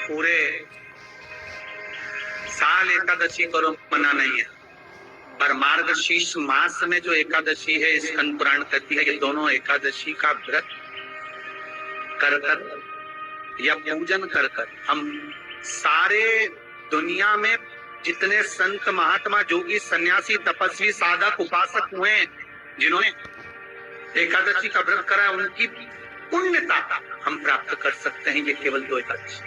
पूरे साल एकादशी करो मना नहीं है, पर मार्गशीर्ष मास में जो एकादशी है, स्कंद पुराण कहती है कि दोनों एकादशी का व्रत कर कर या पूजन कर कर हम सारे दुनिया में जितने संत महात्मा जोगी सन्यासी तपस्वी साधक उपासक हुए, जिन्होंने एकादशी का व्रत करा, उनकी पुण्यता हम प्राप्त कर सकते हैं। ये केवल 2 एकादशी,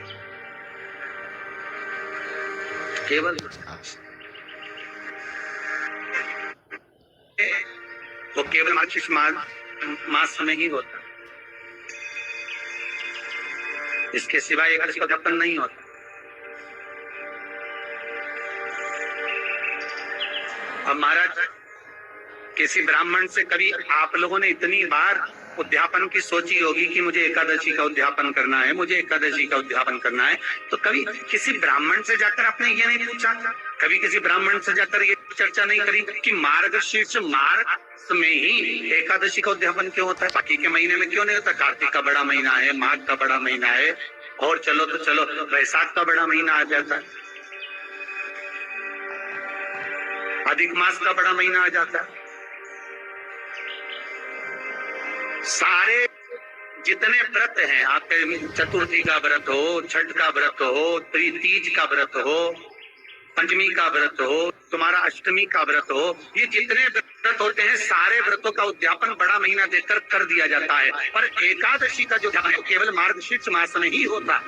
केवल वो केवल मार्गशीर्ष मास में ही होता, इसके सिवाय एकादशी का उद्यापन नहीं होता। अब महाराज, किसी ब्राह्मण से कभी आप लोगों ने इतनी बार उद्यापन की सोची होगी कि मुझे एकादशी का उद्यापन करना है, मुझे एकादशी का उद्यापन करना है, तो कभी किसी ब्राह्मण से जाकर आपने ये नहीं पूछा, कभी किसी ब्राह्मण से जाकर ये चर्चा नहीं करी कि मार्गशीर्ष मास में ही एकादशी का उद्यापन क्यों होता है, बाकी के महीने में क्यों नहीं होता? कार्तिक का बड़ा महीना है, माघ का बड़ा महीना है, और चलो तो चलो वैशाख का बड़ा महीना आ जाता है, अधिक मास का बड़ा महीना आ जाता है। सारे जितने व्रत हैं आपके, चतुर्थी का व्रत हो, छठ का व्रत हो, तीज का व्रत हो, पंचमी का व्रत हो, तुम्हारा अष्टमी का व्रत हो, ये जितने व्रत होते हैं सारे व्रतों का उद्यापन बड़ा महीना देकर कर दिया जाता है, पर एकादशी का जो उद्यापन है केवल मार्गशीर्ष मास में ही होता है।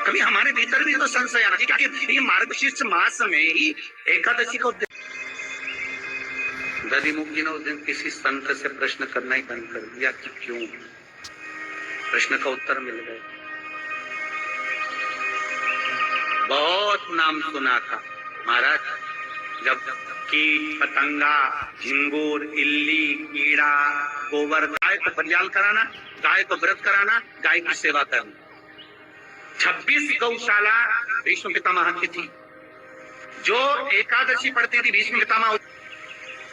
कभी हमारे भीतर भी तो संशय आना चाहिए कि ये मार्गशीर्ष मास में ही एकादशी का उद्यापन। दधिमुख जी ने उस दिन किसी संत से प्रश्न करना ही बंद कर दिया कि क्यों, प्रश्न का उत्तर मिल गया। बहुत नाम सुना था महाराज, जब कीट पतंगा, झिंगुर, इल्ली, कीड़ा, गोबर, गाय को बलियाल कराना, गाय को व्रत कराना, गाय की सेवा करना। 26 गौशाला भीष्म पितामह की थी। जो एकादशी पढ़ती थी भीष्म पितामह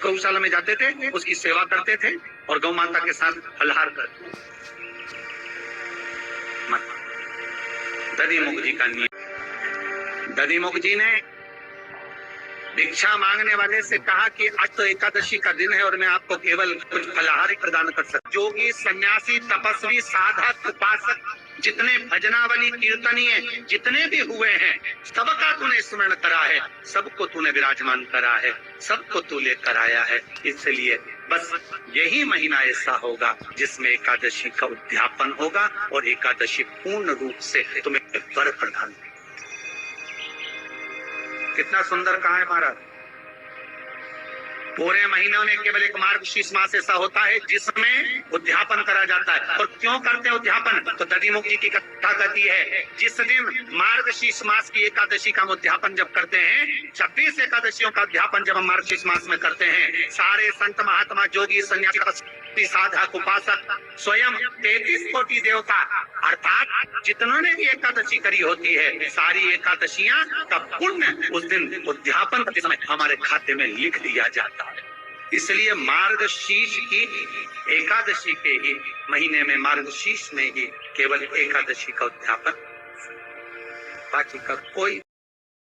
गौशाला में जाते थे, उसकी सेवा करते थे और गौ माता के साथ फलहार करते। दधिमुख जी का नियम, दधिमुख जी ने भिक्षा मांगने वाले से कहा कि आज तो एकादशी का दिन है और मैं आपको केवल कुछ फलाहार प्रदान कर सकता। जोगी सन्यासी तपस्वी साधक उपासक जितने भजनावली कीर्तनीय जितने भी हुए हैं, सबका तूने स्मरण करा है, सबको तूने विराजमान करा है, सबको तू लेकर आया है। इसलिए बस यही महीना ऐसा होगा जिसमें एकादशी का उद्यापन होगा और एकादशी पूर्ण रूप से तुम्हें वर प्रदान। कितना सुंदर कहा है महाराज। पूरे महीनों में केवल एक मार्गशीर्ष मास ऐसा होता है जिसमें उद्यापन करा जाता है। और क्यों करते हैं उद्यापन? तो दधिमुख जी की कथा कहती है, जिस दिन मार्गशीर्ष मास की एकादशी का उद्यापन जब करते हैं, 26 एकादशियों का उद्यापन जब हम मार्गशीर्ष मास में करते हैं, सारे संत महात्मा जोगी सन्यासी साधक उपासक स्वयं 33 कोटि देवता अर्थात जितनों भी एकादशी करी होती है, सारी एकादशियां का पुण्य उस दिन उद्यापन के समय हमारे खाते में लिख दिया जाता है। इसलिए मार्गशीर्ष की एकादशी के ही महीने में, मार्गशीर्ष में ही केवल एकादशी का उद्यापन, बाकी का कोई